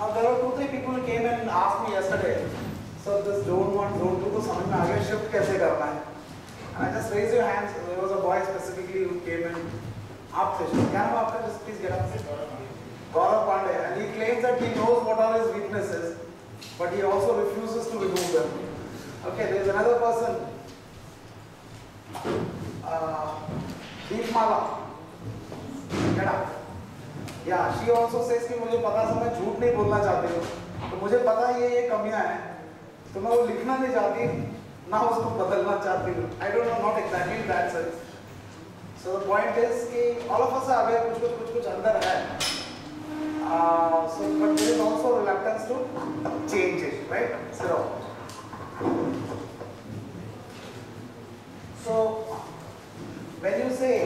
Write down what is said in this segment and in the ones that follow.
Now there were 2-3 people who came and asked me yesterday, so this zone 1, zone 2 को समझ में आ गया shift कैसे करना है? And I just raise your hands. There was a boy specifically who came and आप थे, क्या नाम आपका? Just please get up. Gaurav Pandey, and he claims that he knows what are his weaknesses, but he also refuses to remove them. Okay, there is another person, Deepmala. Get up. Yeah, she also says कि मुझे पता है मैं झूठ नहीं बोलना चाहती हूँ, तो मुझे पता है ये कमियां हैं, तो मैं वो लिखना नहीं चाहती, ना उसको बदलना चाहती हूँ. I don't know, not exactly in that sense. So the point is कि all of us are aware कुछ अंदर है. So but there is also reluctance to change it, right? So when you say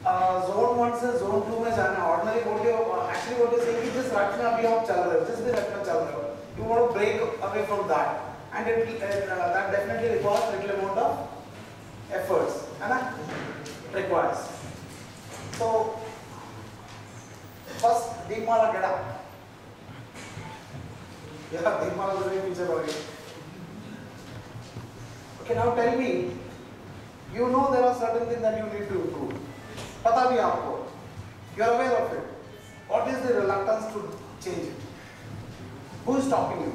zone 1 से zone 2 में जाना, ordinary what you actually what you say कि जिस रट में अभी आप चल रहे हो, जिस भी रट में चल रहे हो, you want to break away from that, and that definitely requires little amount of efforts, है ना? Requires. So first Deepmala, get up. Yeah, Deepmala was very पीछे पड़ गई. Okay, now tell me, you know there are certain things that you need to improve. पता भी आपको, you are aware of it. What is the reluctance to change it? Who is stopping you?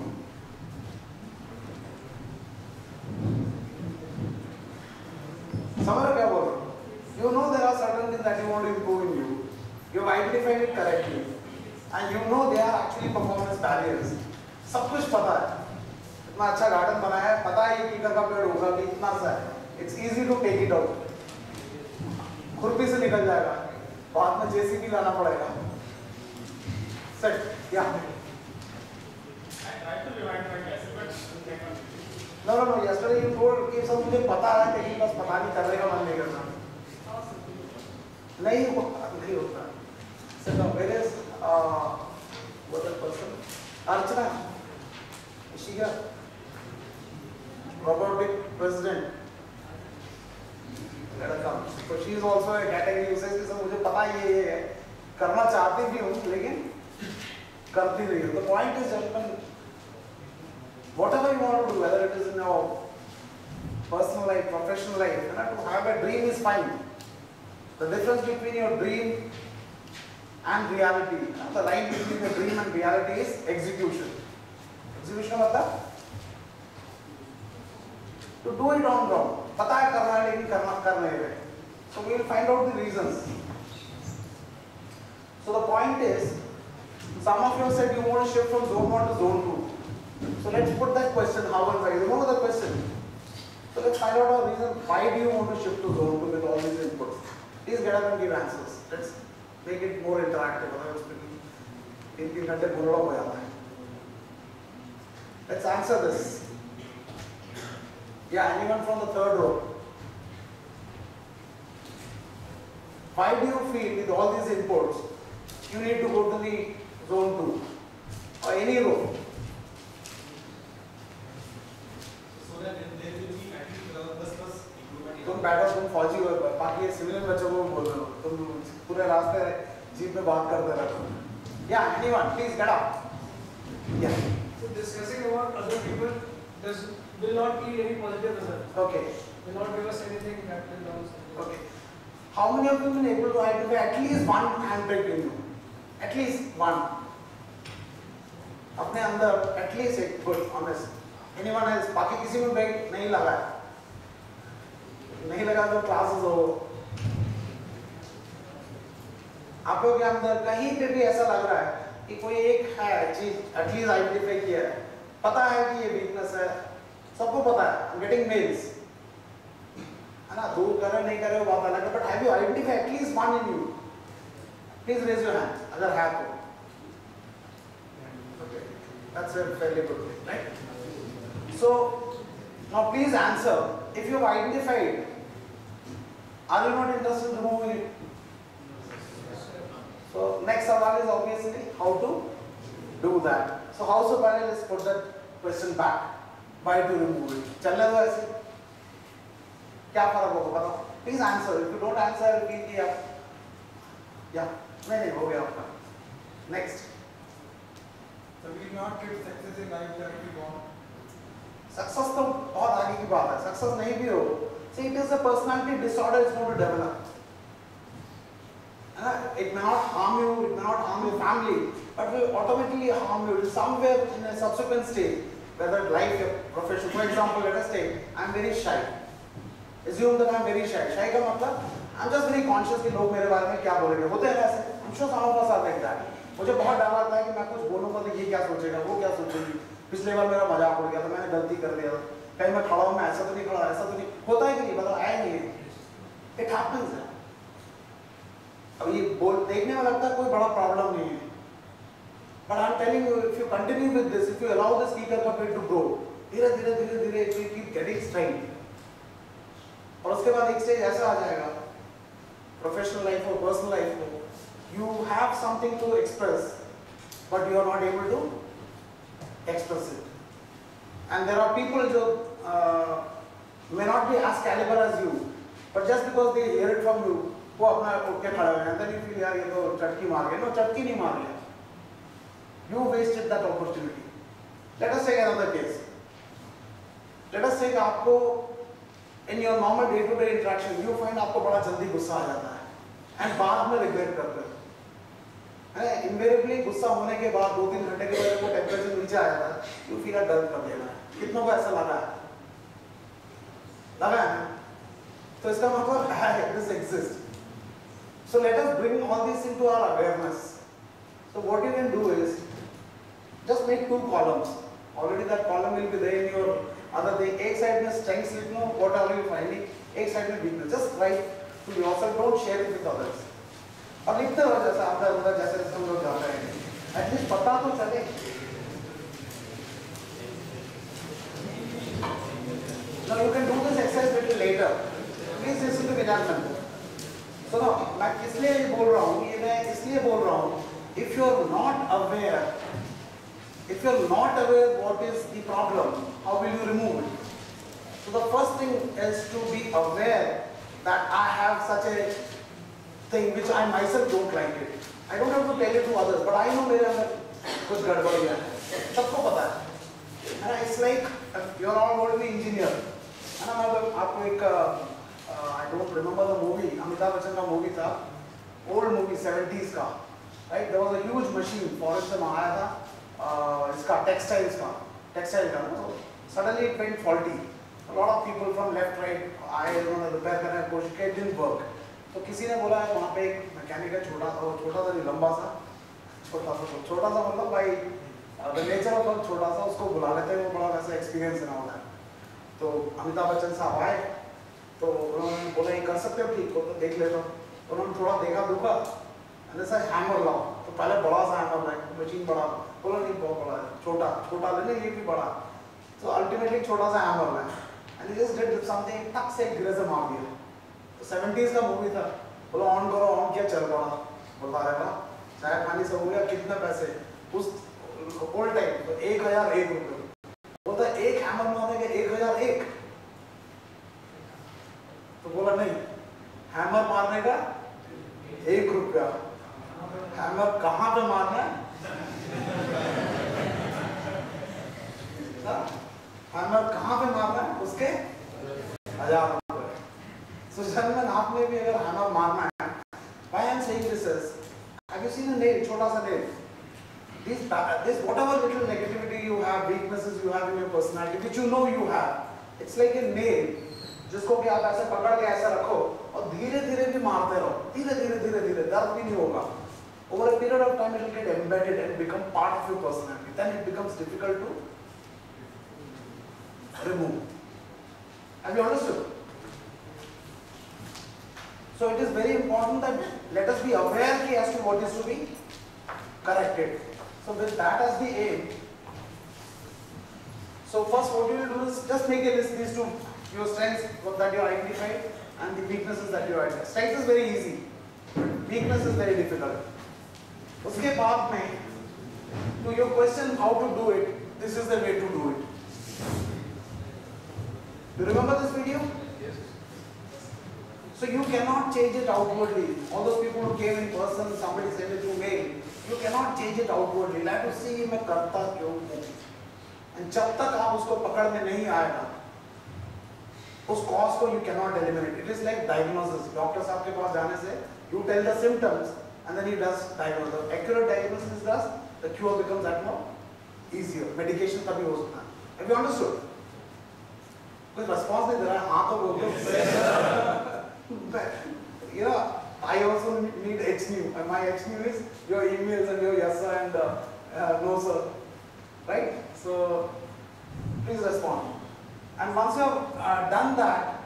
समझ क्या बोल रहे हो? You know there are certain things that you want to improve in you. You have identified it correctly, and you know they are actually performance barriers. सब कुछ पता है. इतना अच्छा गार्डन बनाया है, पता है ये कीकर का पेड़ होगा भी इतना सा है. It's easy to take it out. खुरपी से निकल जाएगा. बाद में JCB लाना पड़ेगा. Set. Yeah. I tried to remind my guest, but No. Yesterday you told कि सब मुझे पता है, लेकिन बस पता नहीं करने का मन नहीं करना. नहीं होता. So now where is what that person? Archana. Is she here? Robotic president. Let her come. So she is also a category who says कि सब मुझे पता ये है, करना चाहती भी हूँ, लेकिन करती नहीं हूँ. The point is, gentlemen, whatever you want to do, whether it is in your personal life, professional life, to have a dream is fine. The difference between your dream and reality, the line between the dream and reality is execution. Execution मतलब to do it on ground. पता है करना है लेकिन कर नहीं रहे. So we will find out the reasons. So the point is, some of you said you want to shift from zone 1 to zone 2. So let's put that question, how and why. You remember the question? So let's find out our reason. Why do you want to shift to zone 2 with all these inputs? Please get up and give answers. Let's make it more interactive. Let's answer this. Yeah, anyone from the third row? Why do you feel with all these inputs you need to go to the zone 2 or any row? so that there will be at least improvement. तुम बैठो, तुम फौजी हो, बाकी civilian बच्चों को बोल रहे हो, तुम पूरे रास्ते जीप में बात करते रहते हो. Yeah, anyone, please get up. Yeah. So discussing about other people will not yield any positive result. Okay. Will not give us anything that will also. Okay. How many of you have been able to identify at least one handbrake in you? At least one. अपने अंदर at least एक, good, honest. Anyone else? बाकी किसी में break नहीं लगा है? नहीं लगा तो क्लासेस हो. आप लोग के अंदर कहीं पे भी ऐसा लग रहा है कि कोई एक है चीज एटलीस्ट आइडेंटिफाई किया है, पता है कि ये वीकनेस है, सबको पता है. I'm getting mails, है ना? दूर कर रहे नहीं कर रहे हो बात अलग है, but have you identified at least one in you? Please raise your hand अगर है तो. Okay, that's a fairly good thing, right? So now please answer. If you have identified, are you not interested in removing it? So next सवाल is obviously how to do that. So how so पहले let's put that question back. Why to remove it? चलने दो ऐसे. क्या फर्क होगा बताओ? Please answer. If you don't answer, please yeah. नहीं हो गया आपका. Next. So we will not get success in life that we want. Success तो बहुत आगे की बात है, सक्सेस नहीं भी हो, see it is a personality disorder is going to develop. It may not harm you, it may not harm your family, but will automatically harm you somewhere in a subsequent stage, whether life or profession. For example, let us say I am very shy. Assume that I am very shy. Shy का मतलब I am just very conscious कि लोग मेरे बारे में क्या बोलेंगे. होते हैं ऐसे. I'm sure some of us are like that. मुझे बहुत डर लगता है कि मैं कुछ बोलूँगा तो ये क्या सोचेगा, वो क्या सोचेगी. पिछले बार मेरा मजाक उड़ गया तो मैंने गलती कर दिया, कहीं मैं खड़ा हूँ, मैं ऐसा तो नहीं खड़ा, ऐसा तो नहीं होता है कि नहीं, मतलब आया नहीं है. It happens. अब ये बोल देखने में लगता है कोई बड़ा प्रॉब्लम नहीं है, but I'm telling you, if you continue with this, if you allow the speaker puppet to grow, धीरे धीरे धीरे धीरे it will keep getting strength. और उसके बाद एक स्टेज ऐसा आ जाएगा, प्रोफेशनल लाइफ और पर्सनल लाइफ में, you have something to express, but you are not able to express it. And there are people जो may not be as caliber as you, but just because they hear it from you, वो अपना उठ के खड़े हुए हैं, then you feel यार ये तो चटकी मार गया. No, चटकी नहीं मार गया. You wasted that opportunity. Let us take another case. Let us say कि आपको in your normal day-to-day interaction, you find आपको बड़ा जल्दी गुस्सा आ जाता है, and बाद में regret करते हो. Invariably गुस्सा होने के बाद 2-3 घंटे के बाद वो टेम्परेचर नीचे आ जाता है, you feel डर कर देना है. कितनों को ऐसा लगा है? लगा है? तो इसका मतलब है this exists. So let us bring all this into our awareness. So what you can do is just make 2 columns. Already that column will be there in your other thing. एक side में strengths लिख लो, what are you finding? एक side में weakness. Just write to yourself. Don't share it with others. और लिखते रहो जैसा आपका अंदर जैसे हम लोग जाते हैं. At least पता तो चले. Now you can do this exercise a little later. Please listen to Vijayan. So now, मैं इसलिए बोल रहा हूँ, ये मैं इसलिए बोल रहा हूँ, if you are not aware what is the problem, how will you remove it? So the first thing is to be aware that I have such a thing which I myself don't like it. I don't have to tell it to others, but I know मेरे अंदर कुछ गड़बड़ है, सबको पता है. And it's like you are all going to be engineer. And मैं आपको एक I don't remember the movie, Amitabh Bachchan का movie था, old movie 70s का, right? There was a huge machine, forest में आया था, इसका textile का ना, so suddenly it went faulty. A lot of people from left, right, आए उन्होंने repair करने की कोशिश की, it didn't work. तो किसी ने बोला है वहाँ पे एक मैकेनिक है, छोटा सा नहीं, लंबा सा, छोटा सा मतलब भाई the nature of work छोटा सा, उसको बुला लेते हैं, वो बड़ा वैसा experience ना होता है. तो अमिताभ बच्चन साहब आए, तो उन्होंने बोला ये कर सकते हो ठीक हो तो देख लेता हूँ. तो उन्होंने थोड़ा देखा दुखा, ऐसा हैमर लाओ. तो पहले बड़ा सा हैमर लाए, मशीन बड़ा, बोला नहीं बहुत बड़ा है, छोटा लेने ये भी बड़ा. तो अल्टीमेटली छोटा सा हैमर लाए, and he just did something, टक से ग्रेजर मार दिया. तो 70s का मूवी था, बोला ऑन करो, ऑन किया, चल पड़ा. बोलता है चाय पानी सब हो गया, कितने पैसे उस ओल्ड टाइम तो 1001 रुपये. बोलता एक हैमर मारने के 1001. तो बोला नहीं, हैमर मारने का 1 रुपया. हैमर कहाँ पे मारना है? हैमर कहाँ पे मारना है? उसके 1000 रुपये. So gentlemen, आपने भी अगर हैमर मारना है, why I am saying this is, have you seen a nail, छोटा सा nail? This whatever little negativity you have, weaknesses you have in your personality, which you know you have, it's like a nail. जिसको कि आप ऐसे पकड़ के ऐसे रखो और धीरे धीरे भी मारते रहो, धीरे धीरे दर्द भी नहीं होगा. Over a period of time it will get embedded and become part of your personality. Then it becomes difficult to remove. Have you understood? So it is very important that let us be aware as to what is to be corrected. So with that as the aim, so first what you will do is just make a list, these two, your strengths that you identified and the weaknesses that you identified. Strength is very easy, weakness is very difficult. उसके बाद में, to your question how to do it, this is the way to do it. Do you remember this video? Yes. So you cannot change it outwardly. All those people who came in person, somebody sent it through mail, you cannot cannot change it outwardly. You have to see मैं करता क्यों हूँ. And जब तक आप उसको पकड़ में नहीं आएगा, उस cause को you cannot eliminate. It is like diagnosis. Doctor साहब के पास जाने से, you tell the symptoms and then he does diagnosis. Accurate diagnosis does, the cure becomes that more easier. Medication तभी हो सकता है. Have you understood? कोई response नहीं दे रहा है, हाँ तो बोलते हो. You know, I also need HNU, and my HNU is your emails and your yes sir and no sir, right? So please respond. And once you have done that,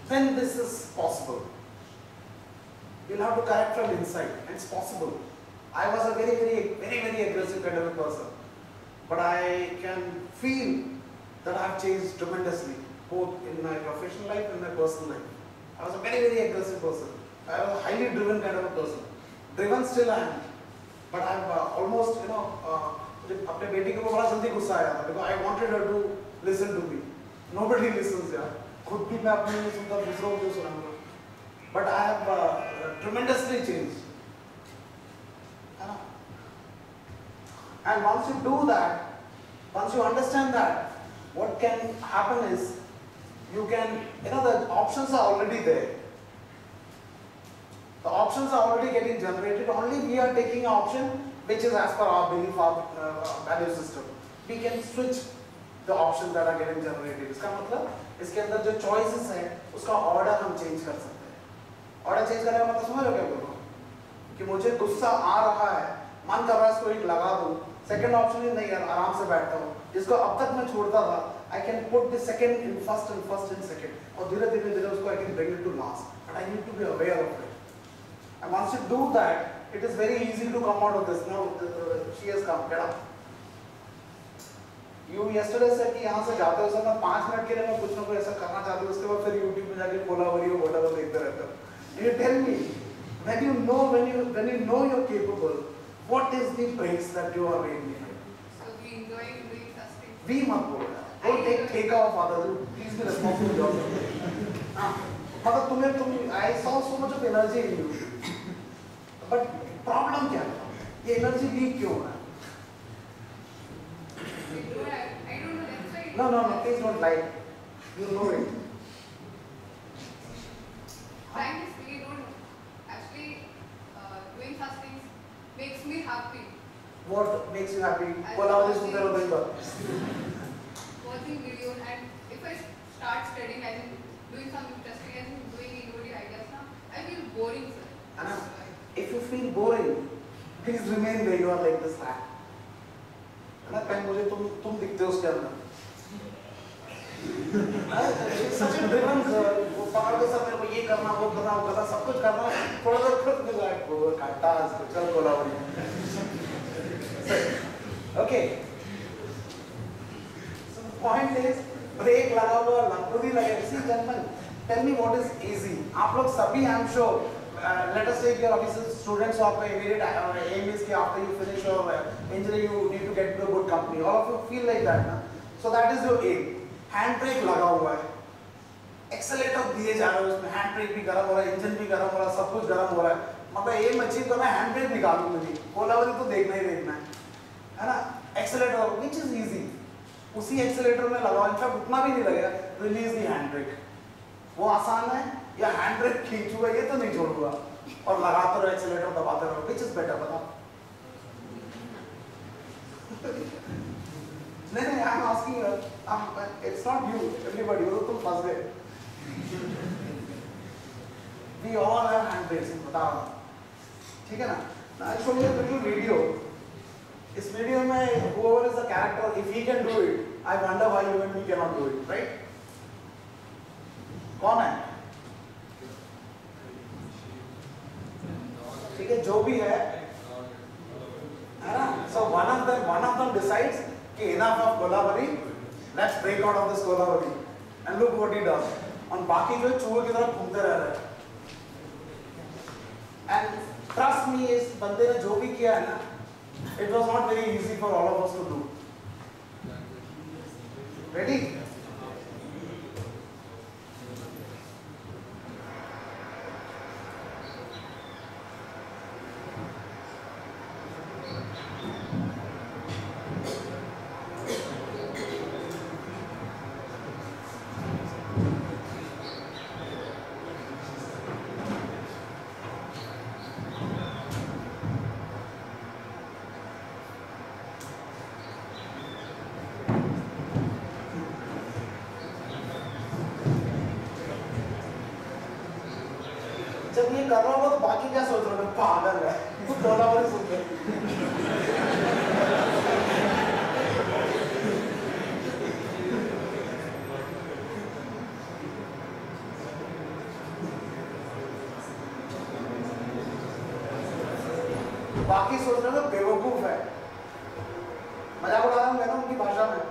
then this is possible. You'll have to correct from inside. It's possible. I was a very aggressive kind of a person, but I can feel that I have changed tremendously, both in my professional life and my personal life. I was a very aggressive person. I was a highly driven kind of a person. Driven still I am, but I've almost, you know, अपने बेटी को बड़ा जल्दी गुस्सा आया था, because I wanted her to listen to me. Nobody listens यार. खुद भी मैं अपने नहीं सुनता, दूसरों को क्यों सुनाऊंगा? But I have tremendously changed. And once you do that, once you understand that, what can happen is, you can, you know, the options are already there. The options are already getting generated. Only we are taking an option which is as per our belief, our value system. We can switch the options that are getting generated. इसका मतलब, इसके अंदर जो choices हैं, उसका order हम change कर सकते हैं. Order change करने का मतलब समझ रहे हो क्या बोल रहा हूँ? कि मुझे गुस्सा आ रहा है, मन कर रहा है इसको एक लगा दूँ. Second option is नहीं यार, आराम से बैठता हूँ. जिसको अब तक मैं छोड़ता था, I can put the second in first and first in second. और धीरे-धीरे उसको I can bring it to last. But I need to be aware of it. And once you do that, it is very easy to come out of this. Now she has come. Get up. You yesterday said कि यहाँ से जाते हो sir मैं 5 minute के लिए मैं कुछ ना कुछ ऐसा करना चाहती हूँ. उसके बाद फिर YouTube में जाके कोलावरी हो whatever देखते रहते हो. You tell me, when you know you're capable, what is the breaks that you are making? So we enjoy doing such things. We मत बोलो. Don't take care of others. Please be responsible for yourself. मतलब तुम I saw so much of energy in you. But problem क्या है? ये energy weak क्यों है? I don't know, that's why. No, please don't lie. You know it. Frankly speaking, actually doing such things makes me happy. What makes you happy? Kolaveri सुनते रहो दिन भर. Watching videos, and if I start studying and doing some interesting and doing innovative ideas, I feel boring, sir. Anna, if you feel boring, please remain where you are like this fact. ना कहीं मुझे तुम दिखते हो उसके अंदर. Such a driven girl. वो पकड़ के सब मेरे को ये करना वो करना सब कुछ करना. थोड़ा सा खुद में जाए वो काटा चल Kolaveri. Okay. So the point is, break लगा हुआ लंबूदी लगे. See gentlemen, tell me what is easy. आप लोग सभी I'm sure. Let us take your offices, students of immediate aim is कि after you finish your engineering you need to get to a good company. All of you feel like that, ना? So that is your aim. Hand brake लगा हुआ है. Accelerator दिए जा रहे हो उसमें. Hand brake भी गरम हो रहा है, engine भी गरम हो रहा है, सब कुछ गरम हो रहा है. मतलब aim achieve करना है, hand brake निकालूँ मुझे. कोलावरी तो देखना ही देखना है ना? Accelerator, which is easy. उसी accelerator में लगाओ. In fact उतना भी नहीं लगेगा. Release the hand brake. वो आसान है या हैंड ब्रेक खींचूंगा ये तो नहीं छोड़ूंगा और लगाते रहो एक्सीलरेटर दबाते रहो. Which is better बताओ? नहीं I'm asking you. It's not you. Everybody. वो तो तुम फंस गए. We all have hand brakes. बताओ. ठीक है ना? Now I'll show you a little video. इस वीडियो में whoever is the character, if he can do it, I wonder why you and me cannot do it, right? कौन है? ठीक है जो भी है ना? So one of them decides कि enough of Kolaveri, let's break out of this Kolaveri, and look what he does. और बाकी जो चूहे की तरफ घूमते रह रहे हैं. And trust me, इस बंदे ने जो भी किया है ना, it was not very easy for all of us to do. Ready? कर रहा होगा तो बाकी क्या सोच रहे हो? पागल है, तू बोला वाली सुन रहे। बाकी सोच रहे हो बेवकूफ है। मजाक उड़ा रहा हूँ मैं ना उनकी भाषा में।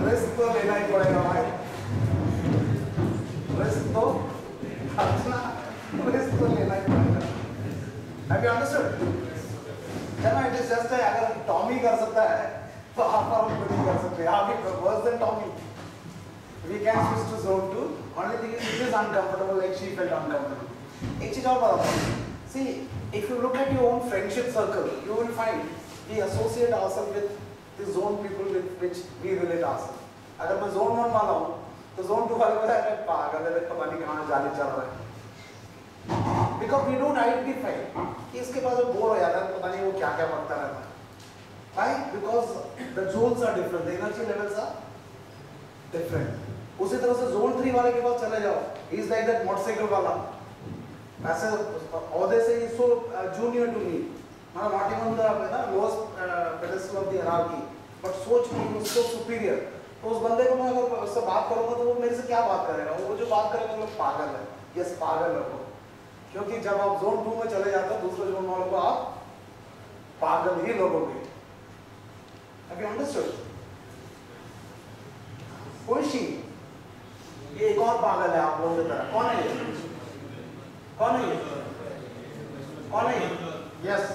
रिस्क तो लेना ही पड़ेगा भाई, रिस्क तो अपना रिस्क तो लेना ही पड़ेगा। Have you understood? चलो it is just अगर टॉमी कर सकता है तो आप और हम नहीं कर सकते। आप भी worse than Tommy. We can switch to zone 2. Only thing is it is uncomfortable, like she felt uncomfortable. एक चीज और बताता हूँ। See, if you look at your own friendship circle, you will find we associate ourselves with the zone people with which we relate ourselves. अगर मैं zone 1 वाला हूँ तो zone 2 वाले को अरे पागल है, पता नहीं कहाँ जाने चल रहा है। Because we don't identify कि इसके पास बोर हो जाता है, पता नहीं वो क्या क्या पढ़ता रहता है। Why? Because the zones are different, the energy levels are different. उसी तरह से zone 3 वाले के पास चले जाओ, he is like that motorcycle वाला। ऐसे औहदे से he is so junior to me. मतलब not even the lowest pedestal of the hierarchy, but सोच में he is so superior. तो उस बंदे को मैं अगर उससे बात करूँगा तो वो मेरे से क्या बात करेगा? वो जो बात करेगा मतलब पागल है, यस पागल है वो। क्योंकि जब आप जोन 2 में चले जाते हो दूसरे जोन वालों को आप पागल ही लोगोगे। Have you understood? खुशी, ये एक और पागल है आप लोगों की तरह। कौन है ये? कौन है ये? कौन है ये? Yes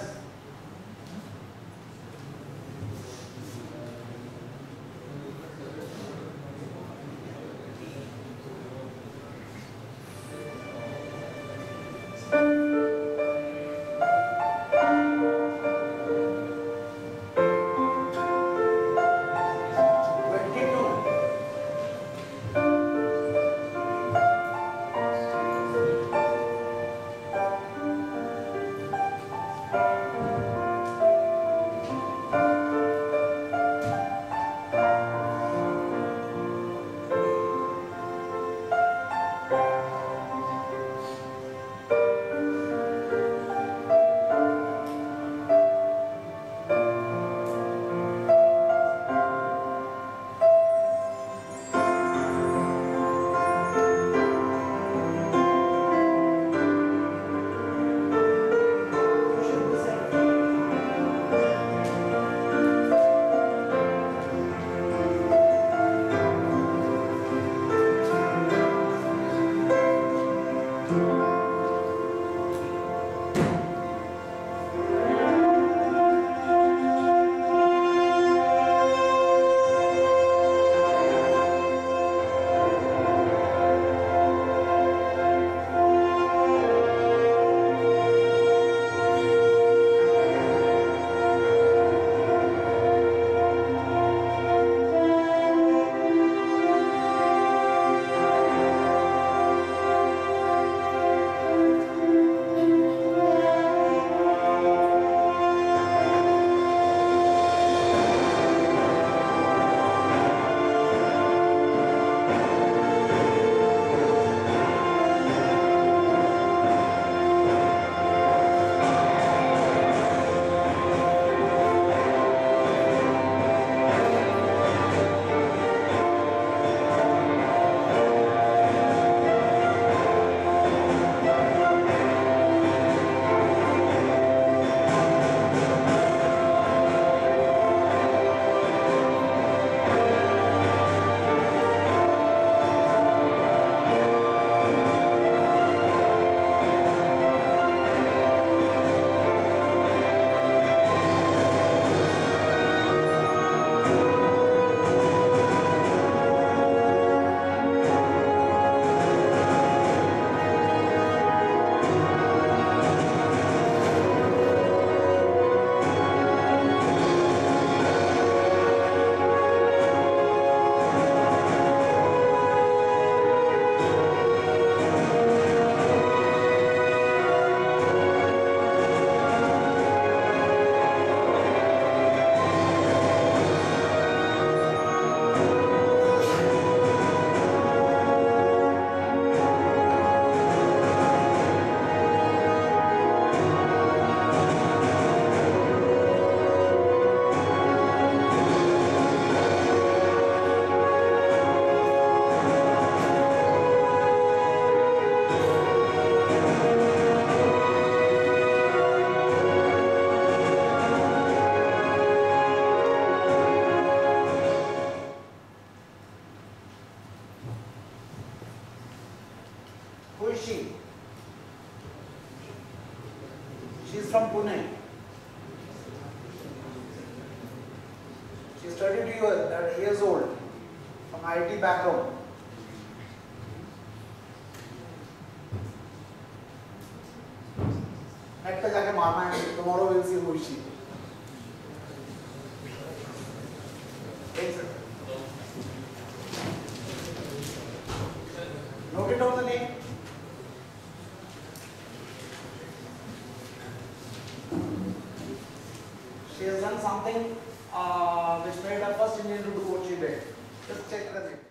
from Pune. She studied here at years old, from IT background. Net पे जाके मारना है, tomorrow we'll see who is she. Note it down the name. She has done something which made her first Indian to do what she did. Just check the name.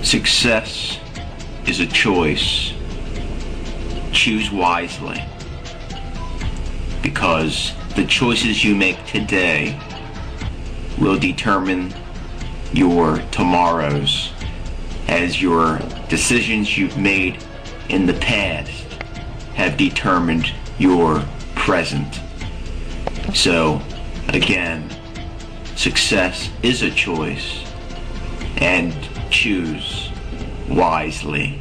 Success is a choice. Choose wisely, because the choices you make today will determine your tomorrows, as your decisions you've made in the past have determined your present. So, again, success is a choice, and choose wisely.